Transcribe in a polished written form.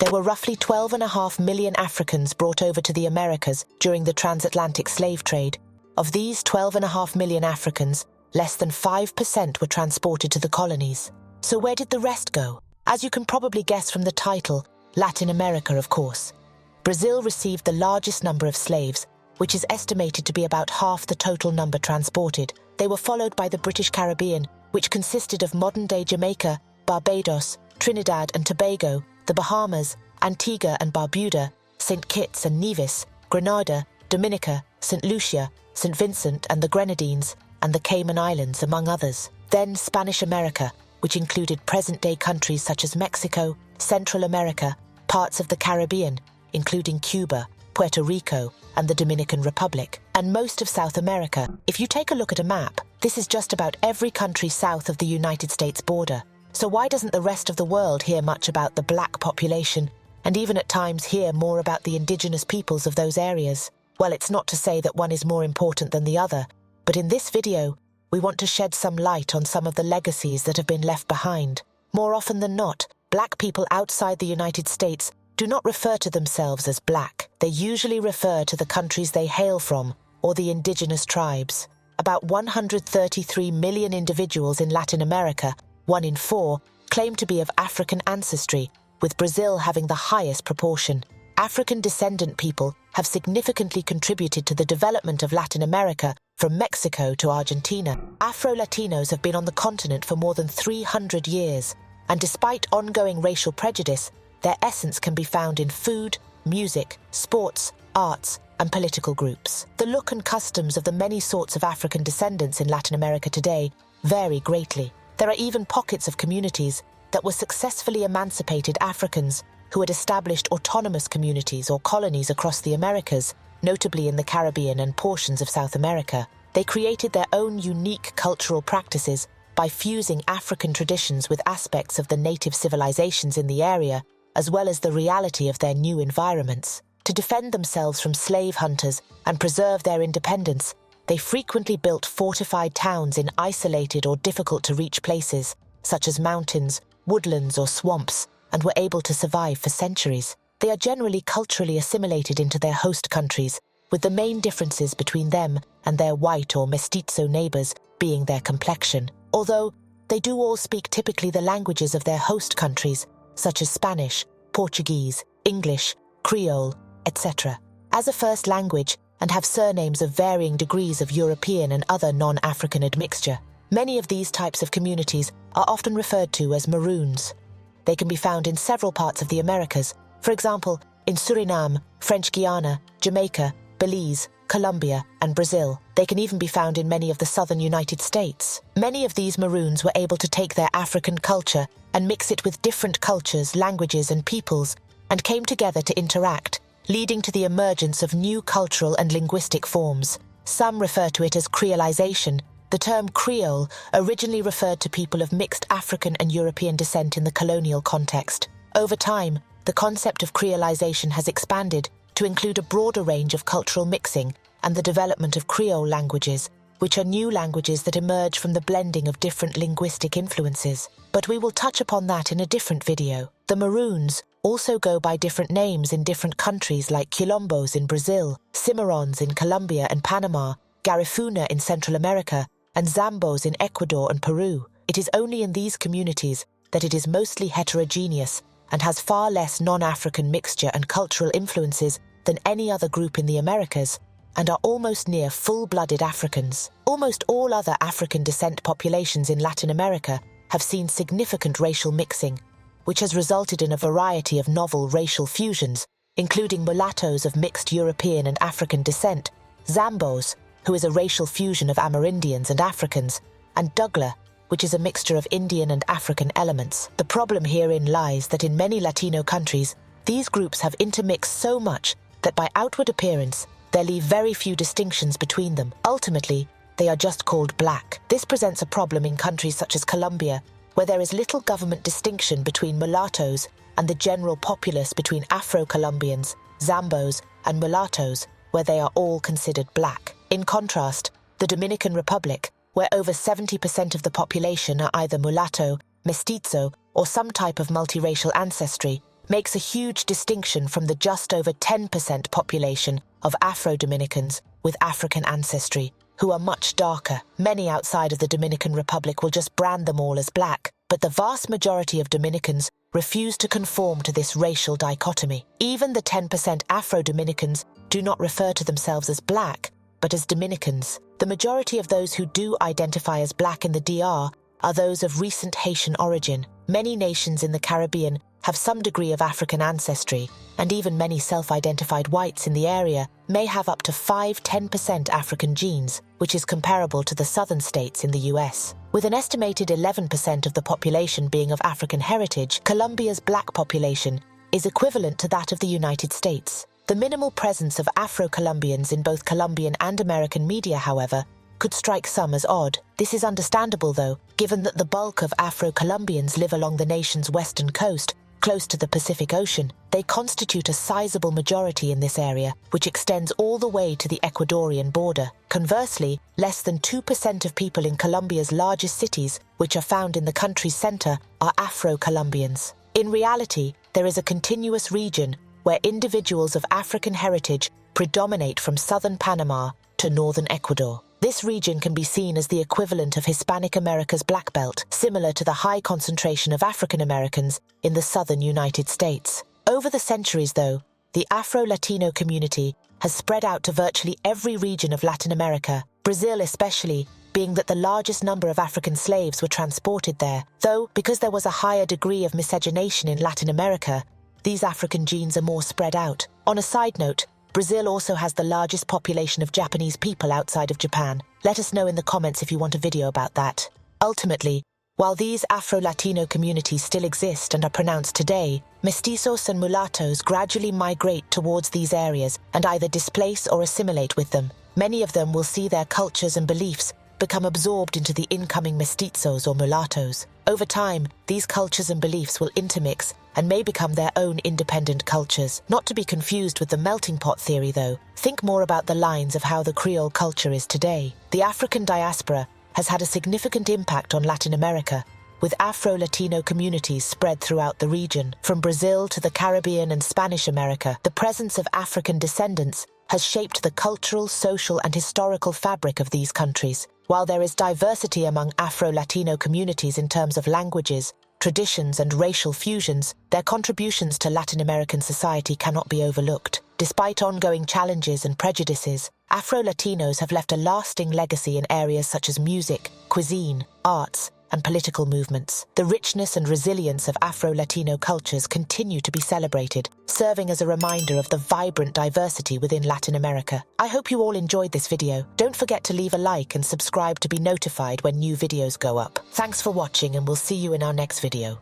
There were roughly 12.5 million Africans brought over to the Americas during the transatlantic slave trade. Of these 12.5 million Africans, less than 5% were transported to the colonies. So where did the rest go? As you can probably guess from the title, Latin America, of course. Brazil received the largest number of slaves, which is estimated to be about half the total number transported. They were followed by the British Caribbean, which consisted of modern-day Jamaica, Barbados, Trinidad and Tobago, the Bahamas, Antigua and Barbuda, St. Kitts and Nevis, Grenada, Dominica, St. Lucia, St. Vincent and the Grenadines, and the Cayman Islands, among others. Then Spanish America, which included present-day countries such as Mexico, Central America, parts of the Caribbean, including Cuba, Puerto Rico, and the Dominican Republic, and most of South America. If you take a look at a map, this is just about every country south of the United States border. So why doesn't the rest of the world hear much about the black population, and even at times hear more about the indigenous peoples of those areas? Well, it's not to say that one is more important than the other, but in this video, we want to shed some light on some of the legacies that have been left behind. More often than not, black people outside the United States do not refer to themselves as black. They usually refer to the countries they hail from, or the indigenous tribes. About 133 million individuals in Latin America, 1 in 4, claim to be of African ancestry, with Brazil having the highest proportion. African descendant people have significantly contributed to the development of Latin America, from Mexico to Argentina. Afro-Latinos have been on the continent for more than 300 years, and despite ongoing racial prejudice, their essence can be found in food, music, sports, arts, and political groups. The look and customs of the many sorts of African descendants in Latin America today vary greatly. There are even pockets of communities that were successfully emancipated Africans who had established autonomous communities or colonies across the Americas, notably in the Caribbean and portions of South America. They created their own unique cultural practices by fusing African traditions with aspects of the native civilizations in the area, as well as the reality of their new environments. To defend themselves from slave hunters and preserve their independence, they frequently built fortified towns in isolated or difficult-to-reach places, such as mountains, woodlands, or swamps, and were able to survive for centuries. They are generally culturally assimilated into their host countries, with the main differences between them and their white or mestizo neighbors being their complexion. Although they do all speak typically the languages of their host countries, such as Spanish, Portuguese, English, Creole, etc., as a first language, and have surnames of varying degrees of European and other non-African admixture. Many of these types of communities are often referred to as Maroons. They can be found in several parts of the Americas, for example, in Suriname, French Guiana, Jamaica, Belize, Colombia, and Brazil. They can even be found in many of the southern United States. Many of these Maroons were able to take their African culture and mix it with different cultures, languages, and peoples, and came together to interact, leading to the emergence of new cultural and linguistic forms. Some refer to it as creolization. The term Creole originally referred to people of mixed African and European descent in the colonial context. Over time, the concept of creolization has expanded to include a broader range of cultural mixing and the development of Creole languages, which are new languages that emerge from the blending of different linguistic influences. But we will touch upon that in a different video. The Maroons also go by different names in different countries like Quilombos in Brazil, Cimarrons in Colombia and Panama, Garifuna in Central America, and Zambos in Ecuador and Peru. It is only in these communities that it is mostly heterogeneous and has far less non-African mixture and cultural influences than any other group in the Americas, and are almost near full-blooded Africans. Almost all other African descent populations in Latin America have seen significant racial mixing, which has resulted in a variety of novel racial fusions, including mulattoes of mixed European and African descent, Zambos, who is a racial fusion of Amerindians and Africans, and Dougla, which is a mixture of Indian and African elements. The problem herein lies that in many Latino countries, these groups have intermixed so much that by outward appearance, there leave very few distinctions between them. Ultimately, they are just called black. This presents a problem in countries such as Colombia, where there is little government distinction between mulattoes and the general populace between Afro-Colombians, Zambos, and mulattoes, where they are all considered black. In contrast, the Dominican Republic, where over 70% of the population are either mulatto, mestizo, or some type of multiracial ancestry, makes a huge distinction from the just over 10% population of Afro-Dominicans with African ancestry, who are much darker. Many outside of the Dominican Republic will just brand them all as black, but the vast majority of Dominicans refuse to conform to this racial dichotomy. Even the 10% Afro-Dominicans do not refer to themselves as black, but as Dominicans. The majority of those who do identify as black in the DR are those of recent Haitian origin. Many nations in the Caribbean have some degree of African ancestry, and even many self-identified whites in the area may have up to 5–10% African genes, which is comparable to the southern states in the US. With an estimated 11% of the population being of African heritage, Colombia's black population is equivalent to that of the United States. The minimal presence of Afro-Colombians in both Colombian and American media, however, could strike some as odd. This is understandable, though, given that the bulk of Afro-Colombians live along the nation's western coast, close to the Pacific Ocean. They constitute a sizable majority in this area, which extends all the way to the Ecuadorian border. Conversely, less than 2% of people in Colombia's largest cities, which are found in the country's center, are Afro-Colombians. In reality, there is a continuous region where individuals of African heritage predominate from southern Panama to northern Ecuador. This region can be seen as the equivalent of Hispanic America's Black Belt, similar to the high concentration of African Americans in the southern United States. Over the centuries, though, the Afro-Latino community has spread out to virtually every region of Latin America, Brazil especially, being that the largest number of African slaves were transported there. Though, because there was a higher degree of miscegenation in Latin America, these African genes are more spread out. On a side note, Brazil also has the largest population of Japanese people outside of Japan. Let us know in the comments if you want a video about that. Ultimately, while these Afro-Latino communities still exist and are pronounced today, mestizos and mulattoes gradually migrate towards these areas and either displace or assimilate with them. Many of them will see their cultures and beliefs become absorbed into the incoming mestizos or mulattoes. Over time, these cultures and beliefs will intermix and may become their own independent cultures. Not to be confused with the melting pot theory, though. Think more about the lines of how the Creole culture is today. The African diaspora has had a significant impact on Latin America, with Afro-Latino communities spread throughout the region. From Brazil to the Caribbean and Spanish America, the presence of African descendants has shaped the cultural, social, and historical fabric of these countries. While there is diversity among Afro-Latino communities in terms of languages, traditions, and racial fusions, their contributions to Latin American society cannot be overlooked. Despite ongoing challenges and prejudices, Afro-Latinos have left a lasting legacy in areas such as music, cuisine, arts, and political movements. The richness and resilience of Afro-Latino cultures continue to be celebrated, serving as a reminder of the vibrant diversity within Latin America. I hope you all enjoyed this video. Don't forget to leave a like and subscribe to be notified when new videos go up. Thanks for watching, and we'll see you in our next video.